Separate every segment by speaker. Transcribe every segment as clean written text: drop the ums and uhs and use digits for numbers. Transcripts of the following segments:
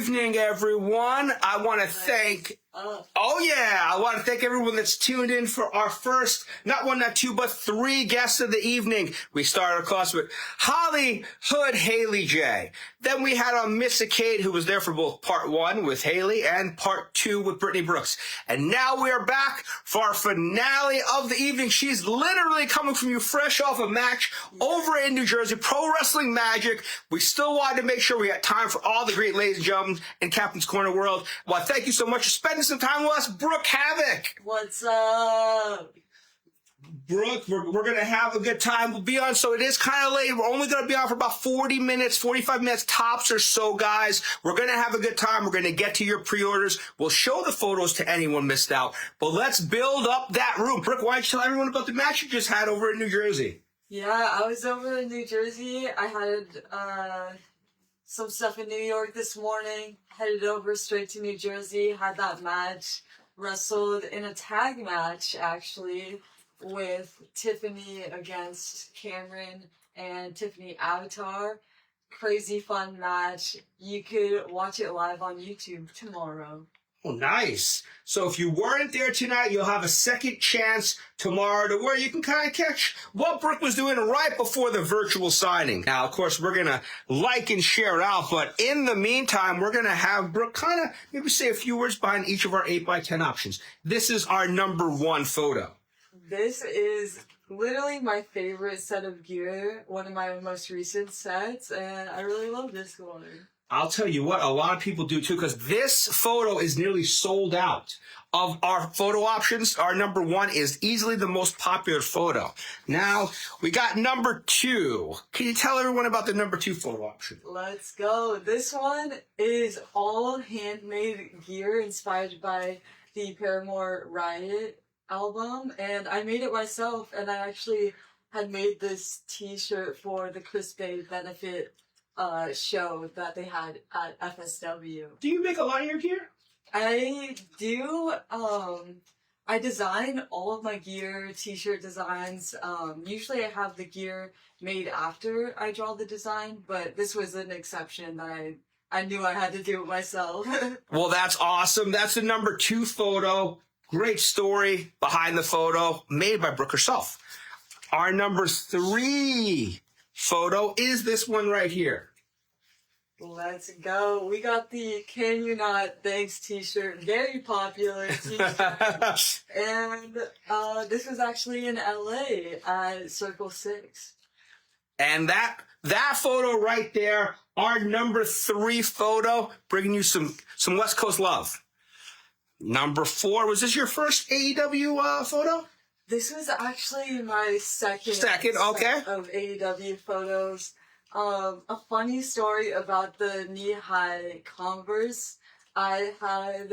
Speaker 1: evening, everyone. I want to thank... I want to thank everyone that's tuned in for our first, not one, not two, but three guests of the evening. We started, of course, with Hollywood Haley J. Then we had on Missa Kate, who was there for both part one with Haley and part two with Brittany Brooks. And now we are back for our finale of the evening. She's literally coming from you fresh off a match over in New Jersey, Pro Wrestling Magic. We still wanted to make sure we had time for all the great ladies and gentlemen in Captain's Corner world. Well, thank you so much for spending some time with us, Brooke Havok.
Speaker 2: What's up?
Speaker 1: Brooke, we're going to have a good time. We'll be on, so it is kind of late. We're only going to be on for about 40 minutes, 45 minutes tops or so, guys. We're going to have a good time. We're going to get to your pre-orders. We'll show the photos to anyone missed out. But let's build up that room. Brooke, why don't you tell everyone about the match you just had over in New Jersey?
Speaker 2: Yeah, I was over in New Jersey. I had some stuff in New York this morning. Headed over straight to New Jersey. Had that match. Wrestled in a tag match, actually, with Tiffany against Cameron and Tiffany Avatar. Crazy fun match. You could watch it live on YouTube tomorrow.
Speaker 1: Oh, nice. So if you weren't there tonight, you'll have a second chance tomorrow to where you can kind of catch what Brooke was doing right before the virtual signing. Now, of course, we're going to like and share it out, but in the meantime, we're going to have Brooke kind of maybe say a few words behind each of our 8x10 options. This is our number one photo.
Speaker 2: This is literally my favorite set of gear, one of my most recent sets, and I really love this one.
Speaker 1: I'll tell you what, a lot of people do too, because this photo is nearly sold out. Of our photo options, our number one is easily the most popular photo. Now, we got number two. Can you tell everyone about the number two photo option?
Speaker 2: Let's go. This one is all handmade gear inspired by the Paramore Riot album, and I made it myself, and I actually had made this t-shirt for the Chris Bay benefit show that they had at FSW.
Speaker 1: Do you make a lot of your gear?
Speaker 2: I do. I design all of my gear, t-shirt designs. Usually I have the gear made after I draw the design, but this was an exception that I knew I had to do it myself.
Speaker 1: Well, that's awesome. That's the number two photo. Great story behind the photo, made by Brooke herself. Our number three photo is this one right here.
Speaker 2: Let's go. We got the Can You Not Thanks t-shirt, very popular t-shirt. And this was actually in LA at Circle 6.
Speaker 1: And that photo right there, our number three photo, bringing you some West Coast love. Number four, was this your first AEW photo?
Speaker 2: This was actually my second
Speaker 1: okay.
Speaker 2: of AEW photos. A funny story about the knee-high Converse. I had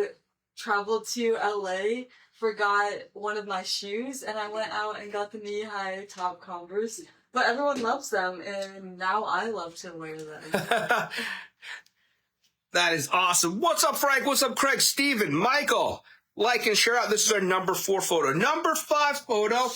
Speaker 2: traveled to LA, forgot one of my shoes, and I went out and got the knee-high top Converse. But everyone loves them, and now I love to wear them.
Speaker 1: That is awesome. What's up, Frank? What's up, Craig? Steven, Michael, like and share out. This is our number four photo. Number five photo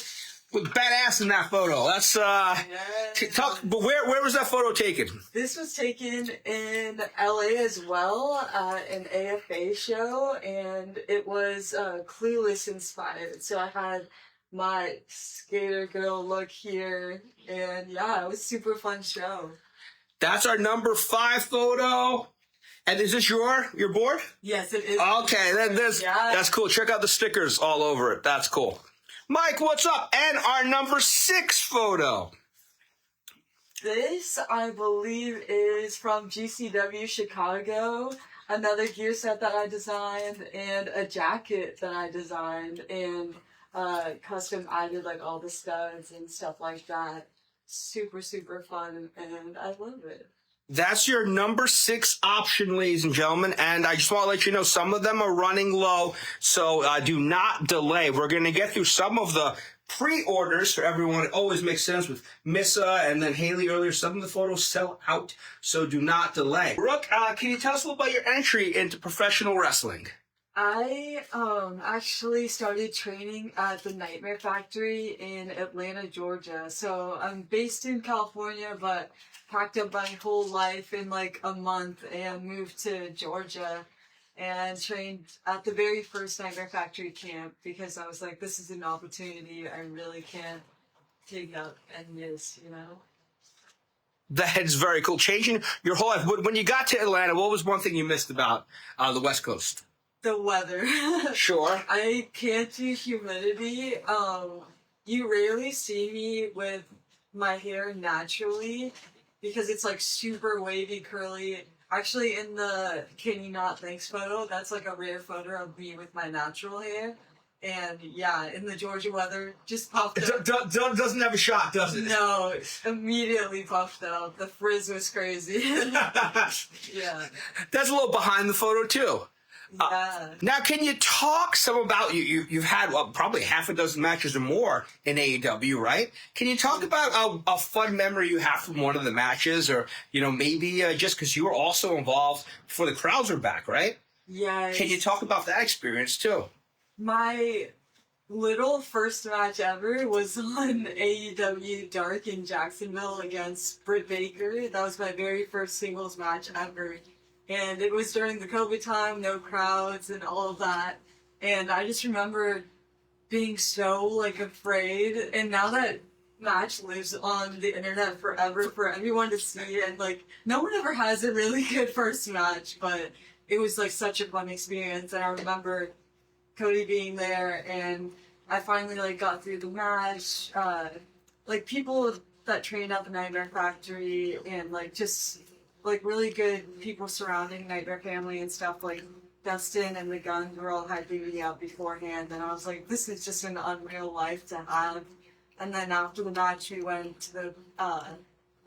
Speaker 1: with badass in that photo. That's talk. But where was that photo taken?
Speaker 2: This was taken in LA as well, an AFA show, and it was Clueless inspired. So I had my skater girl look here, and yeah, it was a super fun show. That's
Speaker 1: our number five photo. And is this your board?
Speaker 2: Yes, it is.
Speaker 1: Okay, that's cool. Check out the stickers all over it. That's cool. Mike, what's up? And our number six photo.
Speaker 2: This, I believe, is from GCW Chicago. Another gear set that I designed, and a jacket that I designed, and custom added like all the studs and stuff like that. Super, super fun, and I love it.
Speaker 1: That's your number six option, ladies and gentlemen. And I just want to let you know, some of them are running low, so do not delay. We're going to get through some of the pre-orders for everyone. It always makes sense with Missa and then Haley earlier. Some of the photos sell out, so do not delay. Brooke, can you tell us a little about your entry into professional wrestling?
Speaker 2: I actually started training at the Nightmare Factory in Atlanta, Georgia. So I'm based in California, but packed up my whole life in like a month and moved to Georgia and trained at the very first Nightmare Factory camp because I was like, this is an opportunity I really can't take up and miss, you know?
Speaker 1: That is very cool. Changing your whole life. When you got to Atlanta, what was one thing you missed about the West Coast?
Speaker 2: The weather.
Speaker 1: Sure.
Speaker 2: I can't do humidity. You rarely see me with my hair naturally because it's like super wavy, curly. Actually, in the Can You Not Thanks photo, that's like a rare photo of me with my natural hair. And yeah, in the Georgia weather, just puffed up.
Speaker 1: Doesn't have a shot, does it?
Speaker 2: No, immediately puffed up. The frizz was crazy. Yeah.
Speaker 1: That's a little behind the photo, too.
Speaker 2: Yeah.
Speaker 1: Now, can you talk some about you've had probably half a dozen matches or more in AEW, right? Can you talk about a fun memory you have from one of the matches, or maybe just because you were also involved before the crowds were back, right?
Speaker 2: Yes.
Speaker 1: Can you talk about that experience too?
Speaker 2: My little first match ever was on AEW Dark in Jacksonville against Britt Baker. That was my very first singles match ever. And it was during the COVID time, no crowds and all of that. And I just remember being so, like, afraid. And now that match lives on the internet forever for everyone to see. And, like, no one ever has a really good first match. But it was, like, such a fun experience. And I remember Cody being there. And I finally, like, got through the match. Like, people that trained at the Nightmare Factory and, like, just... like really good people surrounding Nightmare Family and stuff, like Dustin and the Guns were all hyping me up beforehand, and I was like, this is just an unreal life to have. And then after the match, we went to the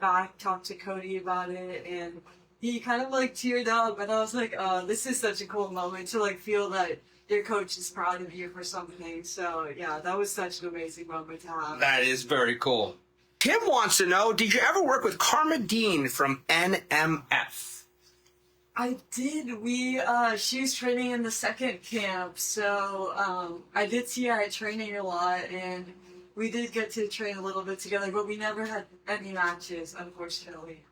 Speaker 2: back, talked to Cody about it, and he kind of like teared up, and I was like, oh, this is such a cool moment to like feel that your coach is proud of you for something. So yeah, that was such an amazing moment to have.
Speaker 1: That is very cool. Tim wants to know, did you ever work with Karma Dean from NMF?
Speaker 2: I did. She was training in the second camp, so I did see her training a lot, and we did get to train a little bit together, but we never had any matches, unfortunately.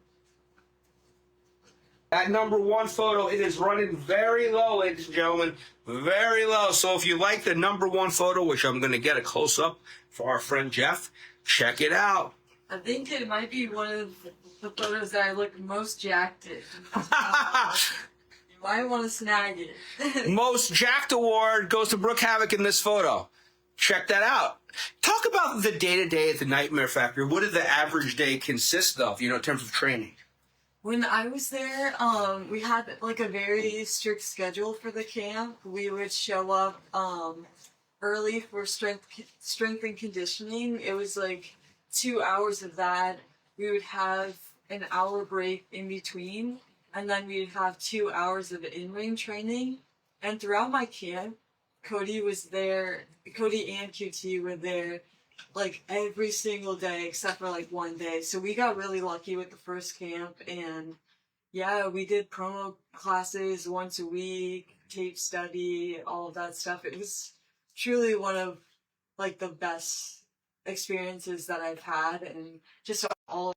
Speaker 1: That number one photo, it is running very low, ladies and gentlemen, very low. So if you like the number one photo, which I'm going to get a close-up for our friend Jeff, check it out.
Speaker 2: I think it might be one of the photos that I look most jacked in. You might want to snag it.
Speaker 1: Most jacked award goes to Brooke Havok in this photo. Check that out. Talk about the day-to-day at the Nightmare Factory. What did the average day consist of, in terms of training?
Speaker 2: When I was there, we had like a very strict schedule for the camp. We would show up early for strength and conditioning. It was like 2 hours of that. We would have an hour break in between, and then we'd have 2 hours of in-ring training. And throughout my camp, Cody was there, Cody and QT were there like every single day except for like one day. So we got really lucky with the first camp, and yeah, we did promo classes once a week, tape study, all of that stuff. It was truly one of like the best experiences that I've had, and just all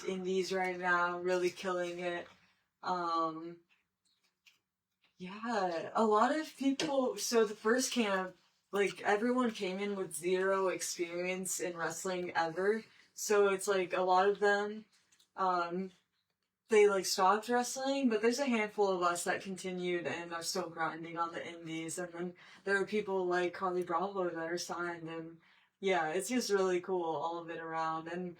Speaker 2: indies right now, really killing it. Yeah, a lot of people, so the first camp, like everyone came in with zero experience in wrestling ever, so it's like a lot of them, they like stopped wrestling, but there's a handful of us that continued and are still grinding on the indies, and then there are people like Carly Bravo that are signed, and yeah, it's just really cool, all of it around. And,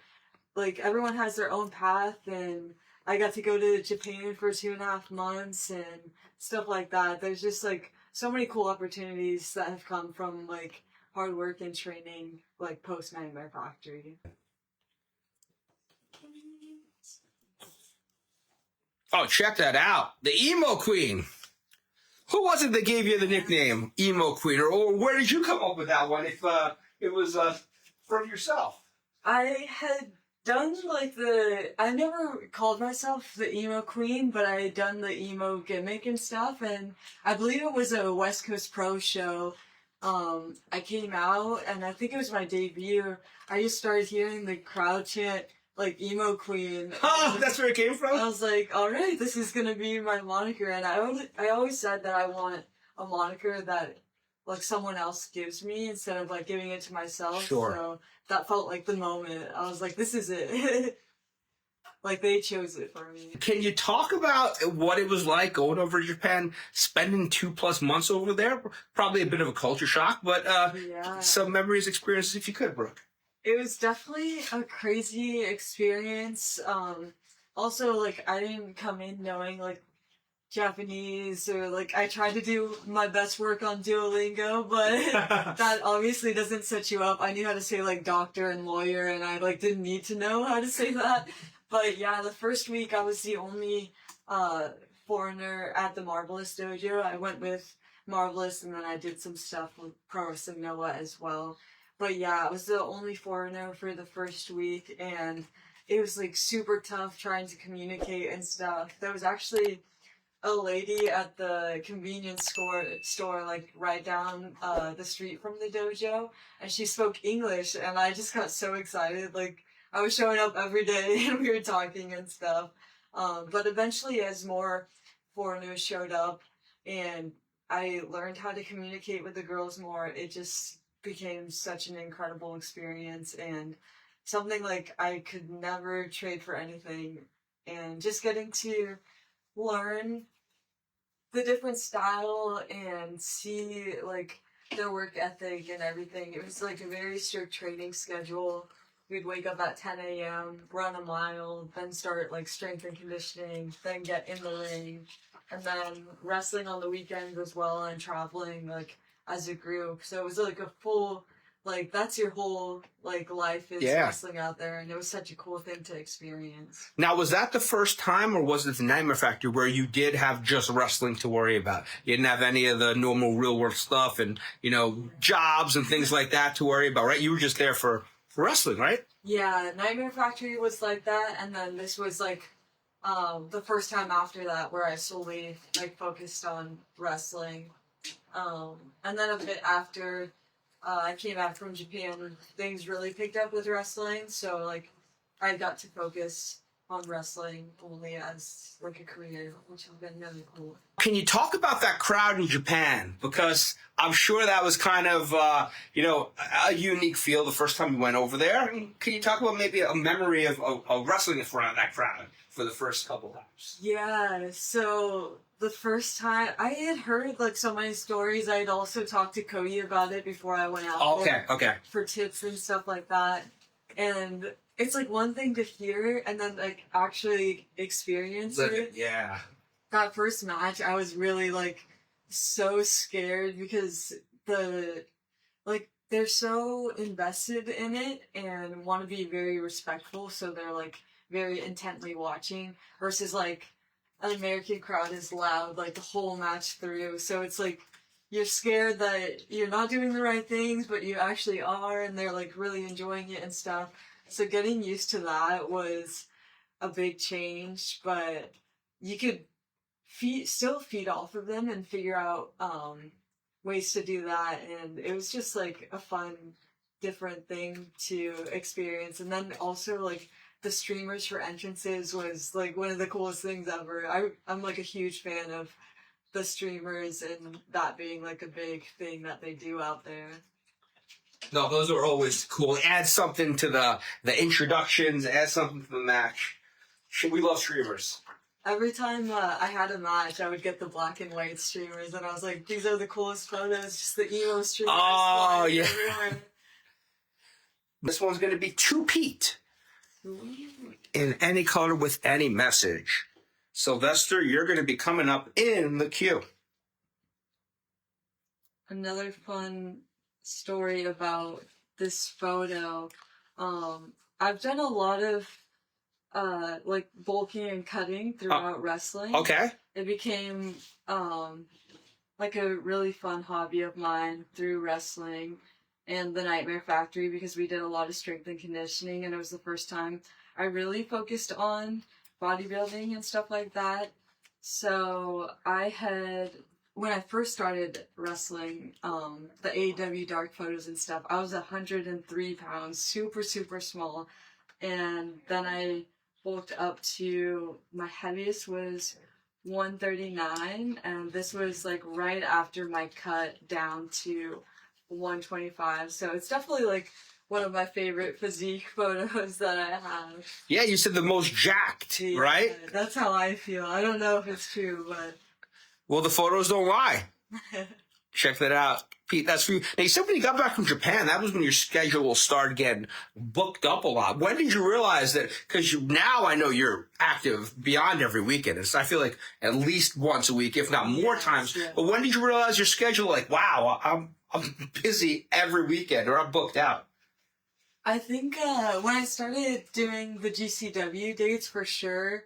Speaker 2: like, everyone has their own path, and I got to go to Japan for 2.5 months and stuff like that. There's just, like, so many cool opportunities that have come from, like, hard work and training, like, post-Nightmare Factory.
Speaker 1: Oh, check that out. The Emo Queen. Who was it that gave you the nickname Emo Queen? Or where did you come up with that one if it was from yourself?
Speaker 2: I had done like I never called myself the Emo Queen, but I had done the emo gimmick and stuff, and I believe it was a West Coast Pro show. I came out, and I think it was my debut. I just started hearing the crowd chant like Emo Queen.
Speaker 1: Oh, that's where it came from?
Speaker 2: I was like, all right, this is gonna be my moniker, and I always said that I want a moniker that like someone else gives me instead of like giving it to myself.
Speaker 1: Sure.
Speaker 2: So that felt like the moment. I was like, this is it. Like they chose it for me.
Speaker 1: Can you talk about what it was like going over to Japan, spending 2+ months over there? Probably a bit of a culture shock, but
Speaker 2: Yeah.
Speaker 1: some memories, experiences, if you could, Brooke.
Speaker 2: It was definitely a crazy experience. Also, like, I didn't come in knowing, like, Japanese or, like, I tried to do my best work on Duolingo, but that obviously doesn't set you up. I knew how to say, like, doctor and lawyer, and I, like, didn't need to know how to say that. But, yeah, the first week I was the only foreigner at the Marvelous Dojo. I went with Marvelous, and then I did some stuff with Pro Wrestling Noah as well. But yeah, I was the only foreigner for the first week, and it was like super tough trying to communicate and stuff. There was actually a lady at the convenience store like right down the street from the dojo, and she spoke English, and I just got so excited. Like I was showing up every day, and we were talking and stuff. But eventually, as more foreigners showed up, and I learned how to communicate with the girls more, it just became such an incredible experience and something like I could never trade for anything. And just getting to learn the different style and see like their work ethic and everything. It was like a very strict training schedule. We'd wake up at 10 a.m., run a mile, then start like strength and conditioning, then get in the ring, and then wrestling on the weekends as well, and traveling like as a group. So it was like a full, like that's your whole like life is wrestling out there, and it was such a cool thing to experience.
Speaker 1: Now, was that the first time, or was it the Nightmare Factory where you did have just wrestling to worry about? You didn't have any of the normal real world stuff and, you know, jobs and things like that to worry about, right? You were just there for wrestling, right?
Speaker 2: Yeah, Nightmare Factory was like that, and then this was like the first time after that where I solely like focused on wrestling. And then a bit after I came back from Japan, things really picked up with wrestling, so like I got to focus on wrestling only as like a career, which has been really cool.
Speaker 1: Can you talk about that crowd in Japan? Because I'm sure that was kind of, you know, a unique feel the first time you went over there. Can you talk about maybe a memory of wrestling in front of that crowd for the first couple times?
Speaker 2: Yeah, so the first time I had heard like so many stories. I had also talked to Cody about it before I went out there for tips and stuff like that. And it's like one thing to hear and then like actually experience it.
Speaker 1: Yeah.
Speaker 2: That first match, I was really like so scared because they're so invested in it and want to be very respectful, so they're like very intently watching versus like an American crowd is loud like the whole match through. So it's like you're scared that you're not doing the right things, but you actually are, and they're like really enjoying it and stuff. So getting used to that was a big change, but you could still feed off of them and figure out ways to do that, and it was just like a fun, different thing to experience. And then also like the streamers for entrances was like one of the coolest things ever. I'm like a huge fan of the streamers and that being like a big thing that they do out there.
Speaker 1: No, those are always cool. Add something to the introductions, add something to the match. We love streamers.
Speaker 2: Every time I had a match, I would get the black and white streamers, and I was like, these are the coolest photos, just the emo streamers.
Speaker 1: Oh, yeah.
Speaker 2: Everywhere.
Speaker 1: This one's going to be two-peat in any color with any message. Sylvester, you're going to be coming up in the queue.
Speaker 2: Another fun story about this photo. I've done a lot of like bulking and cutting throughout wrestling.
Speaker 1: Okay.
Speaker 2: It became like a really fun hobby of mine through wrestling, and the Nightmare Factory because we did a lot of strength and conditioning, and it was the first time I really focused on bodybuilding and stuff like that. So when I first started wrestling, the AEW Dark Photos and stuff, I was 103 pounds, super, super small. And then I bulked up to, my heaviest was 139, and this was like right after my cut down to 125. So it's definitely like one of my favorite physique photos that I have.
Speaker 1: Yeah, you said the most jacked, right?
Speaker 2: That's how I feel. I don't know if it's true, but...
Speaker 1: Well, the photos don't lie. Check that out. Pete, that's for you. Now, you said when you got back from Japan, that was when your schedule started getting booked up a lot. When did you realize that? Because now I know you're active beyond every weekend. I feel like at least once a week, if not more times. Yeah. But when did you realize your schedule, like, wow, I'm busy every weekend, or I'm booked out?
Speaker 2: I think when I started doing the GCW dates, for sure,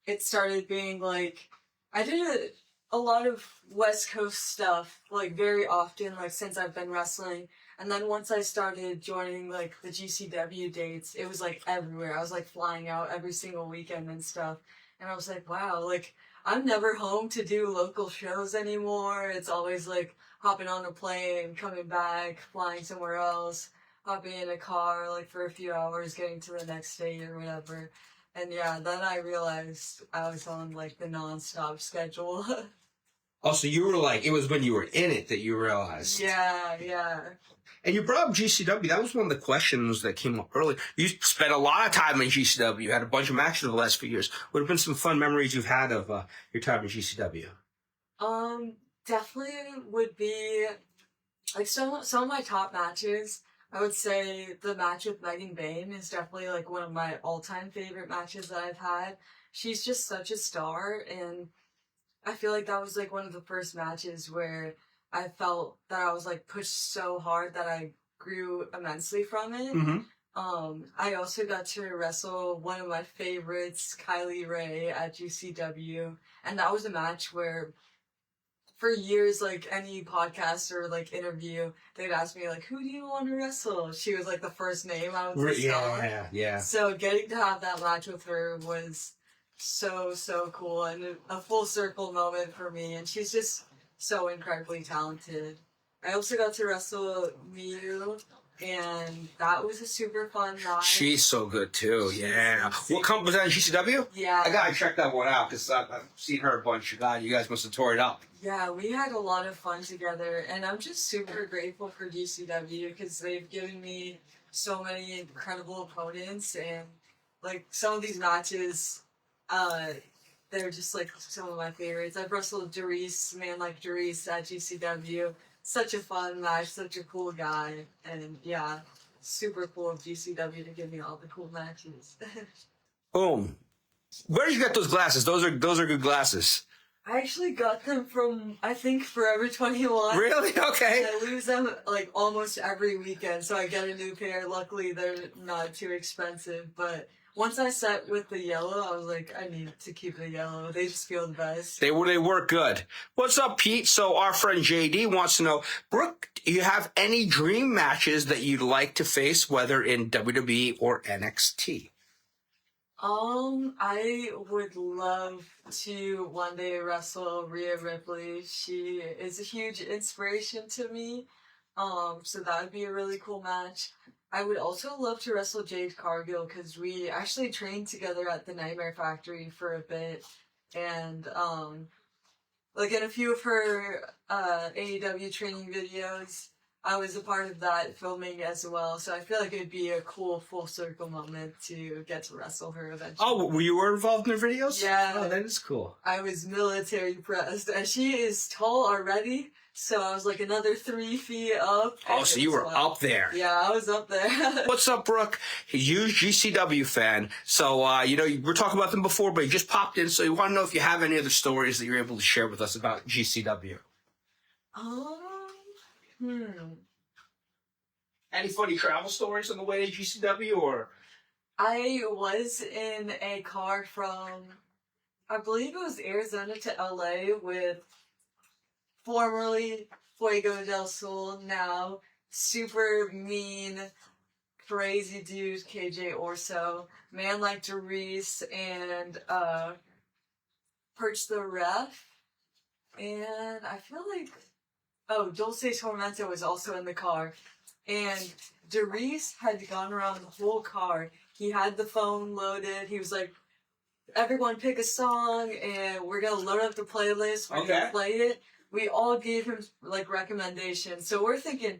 Speaker 2: it started being like, I did a lot of West Coast stuff, like, very often, like, since I've been wrestling. And then once I started joining, like, the GCW dates, it was, like, everywhere. I was, like, flying out every single weekend and stuff. And I was like, wow, like, I'm never home to do local shows anymore. It's always, like, hopping on a plane, coming back, flying somewhere else, hopping in a car, like, for a few hours, getting to the next state or whatever. And yeah, then I realized I was on, like, the non-stop schedule.
Speaker 1: Oh, so you were like, it was when you were in it that you realized.
Speaker 2: Yeah.
Speaker 1: And you brought up GCW. That was one of the questions that came up early. You spent a lot of time in GCW. You had a bunch of matches over the last few years. What have been some fun memories you've had of your time in GCW?
Speaker 2: Definitely would be, like, some of my top matches. I would say the match with Megan Bain is definitely, like, one of my all-time favorite matches that I've had. She's just such a star, and I feel like that was, like, one of the first matches where I felt that I was, like, pushed so hard that I grew immensely from it. Mm-hmm. I also got to wrestle one of my favorites, Kylie Ray, at GCW, and that was a match where for years, like, any podcast or, like, interview, they'd ask me, like, who do you want to wrestle? She was, like, the first name I would list on. Yeah. So getting to have that match with her was so cool and a full circle moment for me, and she's just so incredibly talented. I also got to wrestle Miyu, and that was a super fun match.
Speaker 1: She's so good too. Yeah. What company was that in GCW?
Speaker 2: Yeah.
Speaker 1: I gotta check that one out because I've seen her a bunch. God, you guys must have tore it up.
Speaker 2: Yeah, we had a lot of fun together, and I'm just super grateful for GCW because they've given me so many incredible opponents, and, like, some of these matches, they're just, like, some of my favorites. I've wrestled Darice, man like Darice, at GCW. Such a fun match, such a cool guy, and yeah, super cool of GCW to give me all the cool matches.
Speaker 1: Boom. Where did you get those glasses? Those are good glasses.
Speaker 2: I actually got them from, I think, Forever 21.
Speaker 1: Really? Okay.
Speaker 2: I lose them, like, almost every weekend, so I get a new pair. Luckily, they're not too expensive, but once I set with the yellow, I was like, I need to keep the yellow. They just feel the best. They
Speaker 1: work good. What's up, Pete? So our friend JD wants to know, Brooke, do you have any dream matches that you'd like to face, whether in WWE or NXT?
Speaker 2: I would love to one day wrestle Rhea Ripley. She is a huge inspiration to me. So that would be a really cool match. I would also love to wrestle Jade Cargill because we actually trained together at the Nightmare Factory for a bit. And, like, in a few of her AEW training videos, I was a part of that filming as well, so I feel like it'd be a cool full circle moment to get to wrestle her eventually.
Speaker 1: Oh, you were involved in her videos?
Speaker 2: Yeah.
Speaker 1: Oh, that is cool.
Speaker 2: I was military pressed, and she is tall already, so I was like another 3 feet up.
Speaker 1: Oh, so you were up there.
Speaker 2: Yeah, I was up there.
Speaker 1: What's up, Brooke? Huge GCW fan. So, you know, we were talking about them before, but you just popped in, so you want to know if you have any other stories that you're able to share with us about GCW. Any funny travel stories on the way to GCW, or?
Speaker 2: I was in a car from, I believe it was Arizona to LA with formerly Fuego Del Sol, now super mean, crazy dude KJ Orso, man like Darice, and Perch the Ref, and I feel like Dulce Tormenta was also in the car, and Darice had gone around the whole car. He had the phone loaded. He was like, everyone pick a song and we're gonna load up the playlist. We're gonna play it. We all gave him like recommendations. So we're thinking,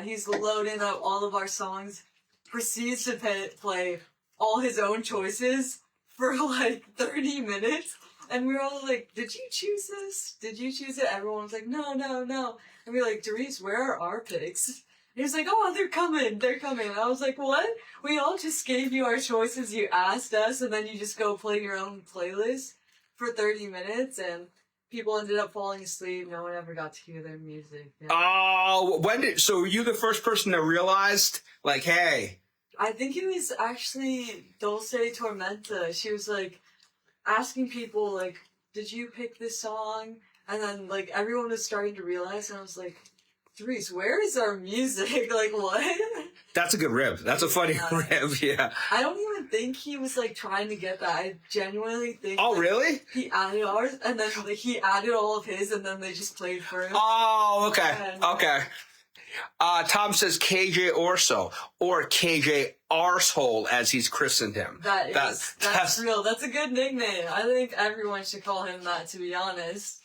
Speaker 2: he's loading up all of our songs. Proceeds to play all his own choices for like 30 minutes. And we were all like, did you choose this? Did you choose it? Everyone was like, no. And we were like, Darice, where are our picks? And he was like, oh, they're coming. And I was like, what? We all just gave you our choices. You asked us, and then you just go play your own playlist for 30 minutes, and people ended up falling asleep. No one ever got to hear their music. Yeah.
Speaker 1: Oh, so were you the first person that realized, like, hey?
Speaker 2: I think it was actually Dulce Tormenta. She was like asking people, like, did you pick this song? And then, like, everyone was starting to realize, and I was like, Darice, where is our music? Like, what?
Speaker 1: That's a good rib. That's a funny rib, yeah.
Speaker 2: I don't even think he was, like, trying to get that. I genuinely think...
Speaker 1: Oh, really?
Speaker 2: He added ours, and then like, he added all of his, and then they just played for him.
Speaker 1: Oh, okay. Okay. Tom says KJ Orso, or KJ Arsehole, as he's christened him.
Speaker 2: That's real. That's a good nickname. I think everyone should call him that, to be honest.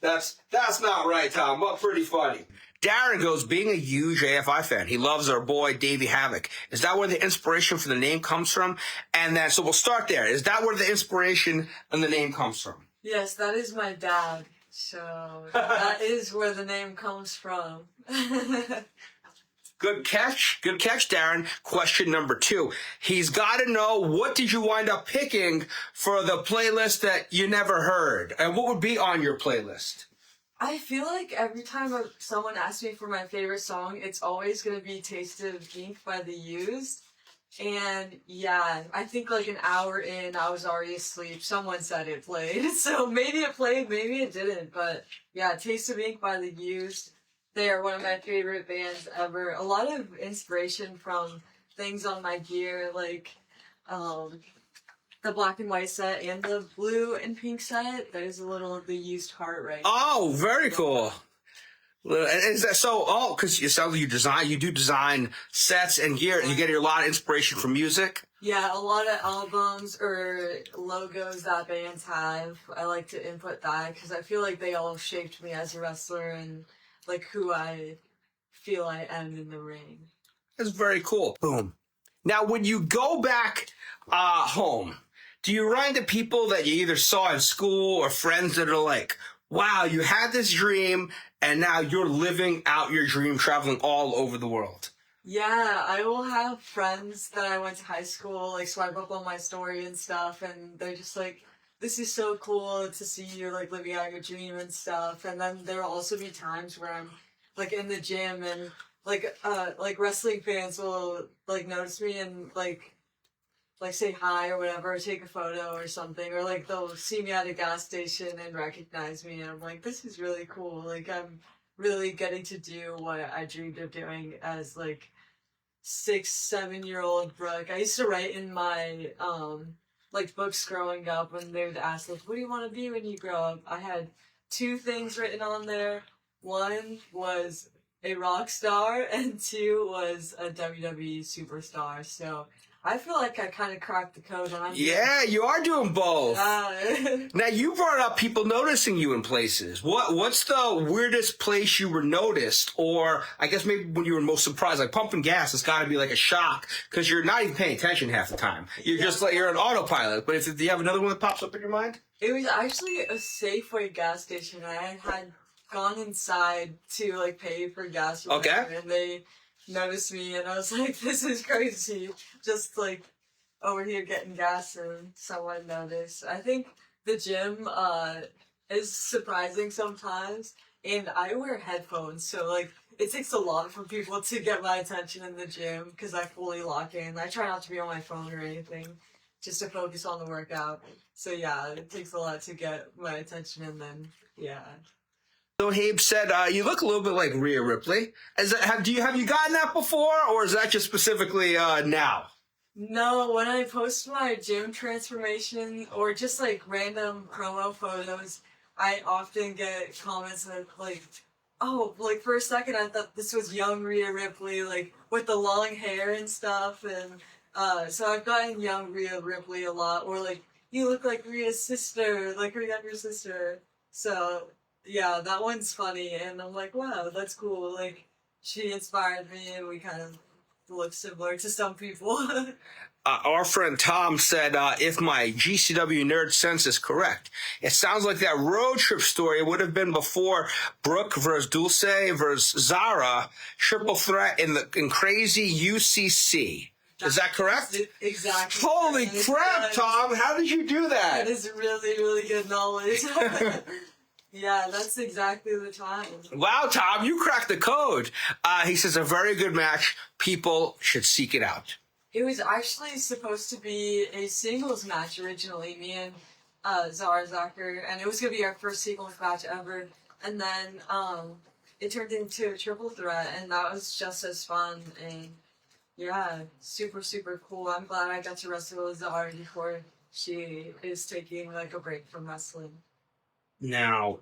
Speaker 1: That's not right, Tom, but pretty funny. Darren goes, being a huge AFI fan, he loves our boy Davey Havok. Is that where the inspiration for the name comes from? And then, so we'll start there. Is that where the inspiration and the name comes from?
Speaker 2: Yes, that is my dad. So that is where the name comes from.
Speaker 1: Good catch, Darren. Question number 2. He's got to know, what did you wind up picking for the playlist that you never heard? And what would be on your playlist?
Speaker 2: I feel like every time someone asks me for my favorite song, it's always going to be Taste of Ink by The Used. And yeah, I think like an hour in, I was already asleep. Someone said it played. So maybe it played, maybe it didn't. But yeah, Taste of Ink by The Used. They are one of my favorite bands ever. A lot of inspiration from things on my gear, like the black and white set and the blue and pink set. There's a little of the Used heart right now.
Speaker 1: Oh, very cool. Is that so? Oh, because you sound like you do design sets and gear, and you get a lot of inspiration from music.
Speaker 2: Yeah, a lot of albums or logos that bands have. I like to input that because I feel like they all shaped me as a wrestler and like who I feel I am in the ring.
Speaker 1: That's very cool. Boom. Now, when you go back home, do you run into people that you either saw in school or friends that are like, wow, you had this dream and now you're living out your dream, traveling all over the world?
Speaker 2: Yeah, I will have friends that I went to high school, like swipe up on my story and stuff, and they're just like, this is so cool to see you like living out your dream and stuff. And then there'll also be times where I'm like in the gym and like wrestling fans will like notice me and like say hi or whatever, or take a photo or something, or like they'll see me at a gas station and recognize me, and I'm like, this is really cool. Like I'm really getting to do what I dreamed of doing as like 6-7-year-old Brooke. I used to write in my like books growing up when they would ask like, what do you want to be when you grow up? I had 2 things written on there. 1 was a rock star and 2 was a WWE superstar. So I feel like I kind of cracked the code.
Speaker 1: Yeah, you are doing both. Now, you brought up people noticing you in places. What's the weirdest place you were noticed? Or I guess maybe when you were most surprised, like pumping gas, it's got to be like a shock because you're not even paying attention half the time. You're just like, you're an autopilot. But do you have another one that pops up in your mind?
Speaker 2: It was actually a Safeway gas station. I had gone inside to like pay for gas.
Speaker 1: Okay.
Speaker 2: And they noticed me and I was like, this is crazy. Just like over here getting gas and someone noticed. I think the gym is surprising sometimes and I wear headphones, so like it takes a lot for people to get my attention in the gym because I fully lock in. I try not to be on my phone or anything, just to focus on the workout. So yeah, it takes a lot to get my attention and then yeah.
Speaker 1: So Habe said, you look a little bit like Rhea Ripley. Have you gotten that before, or is that just specifically now?
Speaker 2: No, when I post my gym transformation or just like random promo photos, I often get comments like, oh, like for a second I thought this was young Rhea Ripley, like with the long hair and stuff. And so I've gotten young Rhea Ripley a lot, or like, you look like Rhea's sister, like her younger sister. So yeah, that one's funny, and I'm like, wow, that's cool. Like, she inspired me, and we kind of look similar to some people.
Speaker 1: Our friend Tom said, if my GCW nerd sense is correct, it sounds like that road trip story would have been before Brooke versus Dulce versus Zara, triple threat in crazy UCC. Is that correct?
Speaker 2: Exactly.
Speaker 1: Holy crap, Tom! How did you do that?
Speaker 2: That is really, really good knowledge. Yeah, that's exactly the time.
Speaker 1: Wow, Tom, you cracked the code. He says, a very good match. People should seek it out.
Speaker 2: It was actually supposed to be a singles match originally, me and Zara Zacher, and it was going to be our first singles match ever. And then it turned into a triple threat, and that was just as fun. And yeah, super, super cool. I'm glad I got to wrestle with Zara before she is taking like a break from wrestling.
Speaker 1: Now,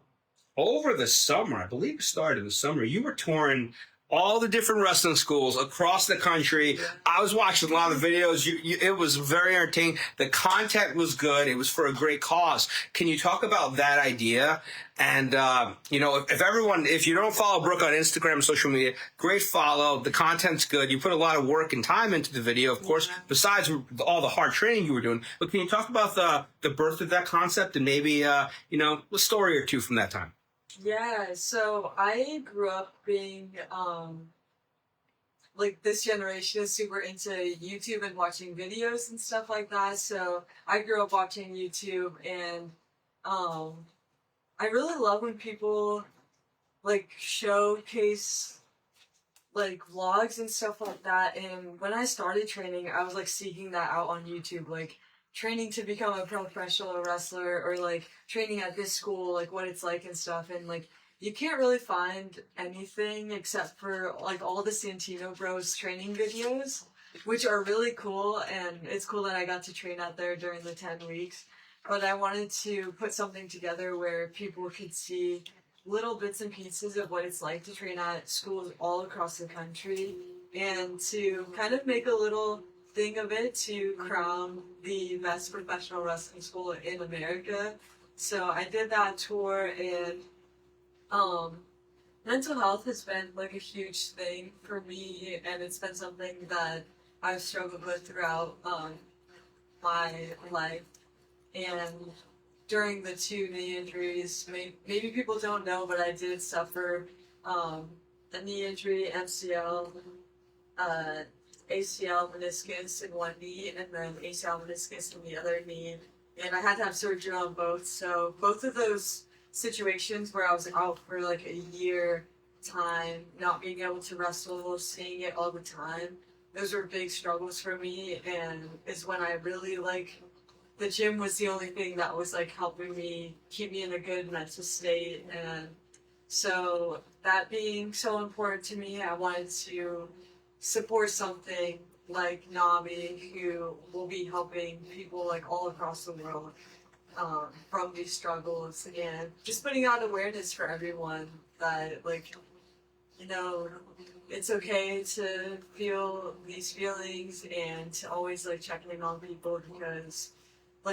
Speaker 1: over the summer, I believe it started in the summer, you were touring all the different wrestling schools across the country. Yeah. I was watching a lot of the videos. It was very entertaining. The content was good. It was for a great cause. Can you talk about that idea? And, if you don't follow Brooke on Instagram and social media, great follow. The content's good. You put a lot of work and time into the video, of course, besides all the hard training you were doing. But can you talk about the birth of that concept and maybe, a story or two from that time?
Speaker 2: Yeah, so I grew up being, like, this generation is super into YouTube and watching videos and stuff like that, so I grew up watching YouTube, and, I really love when people, like, showcase, like, vlogs and stuff like that, and when I started training, I was, like, seeking that out on YouTube, like, training to become a professional wrestler, or like training at this school, like what it's like and stuff. And like, you can't really find anything except for like all the Santino Bros training videos, which are really cool. And it's cool that I got to train out there during the 10 weeks. But I wanted to put something together where people could see little bits and pieces of what it's like to train at schools all across the country, and to kind of make a little thing of it to crown the best professional wrestling school in America. So I did that tour, and mental health has been like a huge thing for me, and it's been something that I've struggled with throughout my life. And during the 2 knee injuries, maybe people don't know, but I did suffer a knee injury, MCL, ACL, meniscus in one knee, and then ACL, meniscus in the other knee. And I had to have surgery on both. So both of those situations where I was out for like a year time, not being able to wrestle, seeing it all the time, those were big struggles for me. And it's when I really the gym was the only thing that was like helping me keep me in a good mental state. And so that being so important to me, I wanted to support something like NAMI, who will be helping people like all across the world from these struggles, and just putting out awareness for everyone that it's okay to feel these feelings, and to always check in on people, because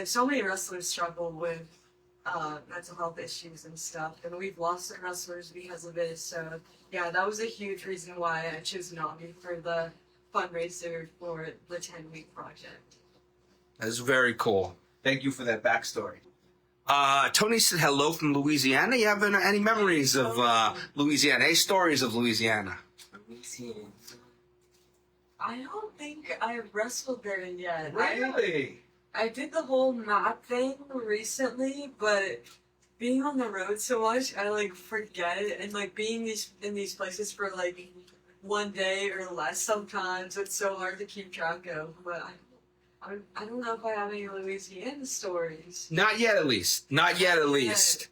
Speaker 2: so many wrestlers struggle with mental health issues and stuff, and we've lost some wrestlers because of it. So yeah, that was a huge reason why I chose NAMI for the fundraiser for the 10-week project.
Speaker 1: That's very cool. Thank you for that backstory. Tony said hello from Louisiana. You have any memories of Louisiana? Any stories of Louisiana?
Speaker 2: I don't think I wrestled there yet.
Speaker 1: Really?
Speaker 2: I did the whole map thing recently, but being on the road so much, I forget it, and being in these places for one day or less sometimes, it's so hard to keep track of. But I don't know if I have any Louisiana stories.
Speaker 1: Not yet, at least. Not yet, at least.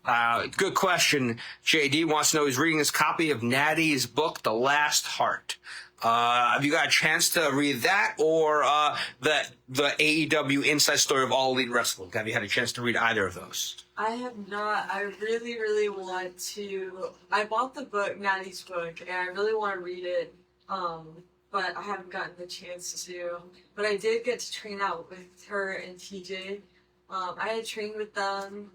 Speaker 1: Good question. JD wants to know, he's reading his copy of Nattie's book, The Last Heart. Have you got a chance to read that, or the AEW Inside Story of All Elite Wrestling? Have you had a chance to read either of those?
Speaker 2: I have not. I really, really want to. I bought the book, Nattie's book, and I really want to read it, but I haven't gotten the chance to. But I did get to train out with her and TJ. I had trained with them,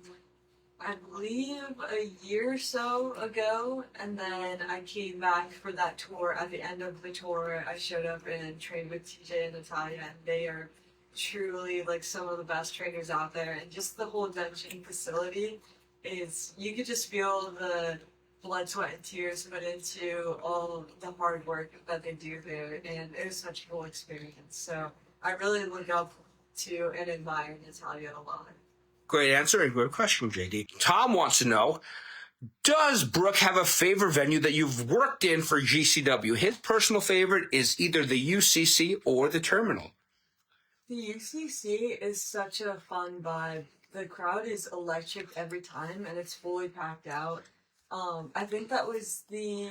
Speaker 2: I believe, a year or so ago, and then I came back for that tour. At the end of the tour, I showed up and trained with TJ and Natalia, and they are truly like some of the best trainers out there. And just the whole dungeon facility is, you could just feel the blood, sweat, and tears put into all the hard work that they do there, and it was such a cool experience. So I really look up to and admire Natalia a lot.
Speaker 1: Great answer and good question, JD. Tom wants to know, does Brooke have a favorite venue that you've worked in for GCW? His personal favorite is either the UCC or the Terminal.
Speaker 2: The UCC is such a fun vibe. The crowd is electric every time, and it's fully packed out. I think that was the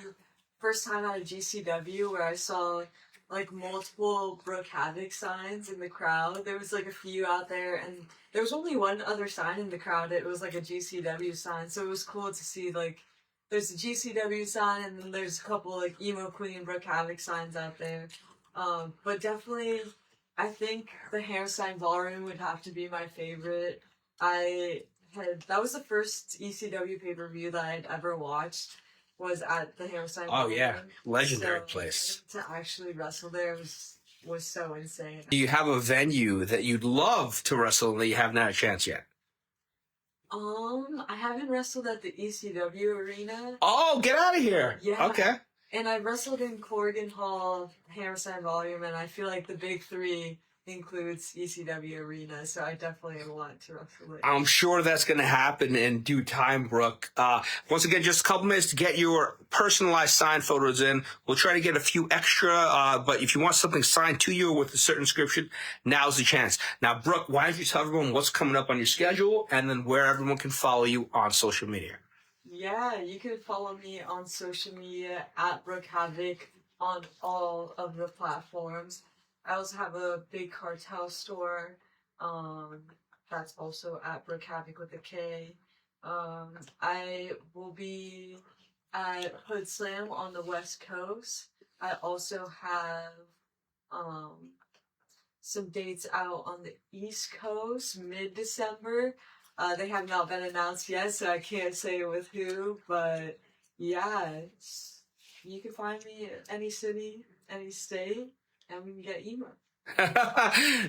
Speaker 2: first time at a GCW where I saw like multiple Brooke Havok signs in the crowd. There was like a few out there, and there was only one other sign in the crowd. It was like a GCW sign, so it was cool to see like there's a GCW sign, and then there's a couple like Emo Queen, Brooke Havok signs out there. But definitely, I think the Hammerstein Ballroom would have to be my favorite. That was the first ECW pay-per-view that I'd ever watched, was at the Hammerstein Ballroom.
Speaker 1: Oh yeah, legendary place.
Speaker 2: To actually wrestle there was so insane.
Speaker 1: Do you have a venue that you'd love to wrestle and that you haven't had a chance yet?
Speaker 2: I haven't wrestled at the ECW arena.
Speaker 1: Oh, get out of here.
Speaker 2: Yeah.
Speaker 1: Okay.
Speaker 2: And I wrestled in Corrigan Hall, Hammerstein Volume, and I feel like the big three includes ECW Arena, so I definitely want to wrestle it.
Speaker 1: I'm sure that's going to happen in due time, Brooke. Once again, just a couple minutes to get your personalized signed photos in. We'll try to get a few extra, but if you want something signed to you with a certain description, now's the chance. Now, Brooke, why don't you tell everyone what's coming up on your schedule and then where everyone can follow you on social media?
Speaker 2: Yeah, you can follow me on social media at Brooke Havok on all of the platforms. I also have a big cartel store. That's also at Brooke Havok with a K. I will be at Hood Slam on the West Coast. I also have some dates out on the East Coast mid-December. They have not been announced yet, so I can't say with who, but yeah, you can find me at any city, any state, and we can get emo.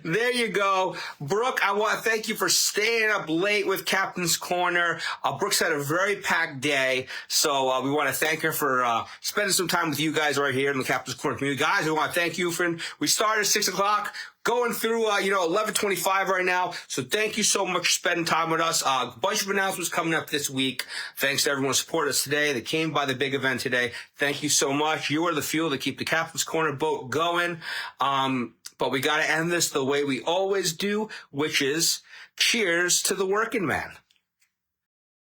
Speaker 1: There you go. Brooke, I want to thank you for staying up late with Captain's Corner. Brooke's had a very packed day, so we want to thank her for spending some time with you guys right here in the Captain's Corner community. Guys, we want to thank you for, we started at 6 o'clock. Going through, 11:25 right now. So thank you so much for spending time with us. A bunch of announcements coming up this week. Thanks to everyone who supported us today. They came by the big event today. Thank you so much. You are the fuel to keep the Captain's Corner boat going. But we got to end this the way we always do, which is cheers to the working man.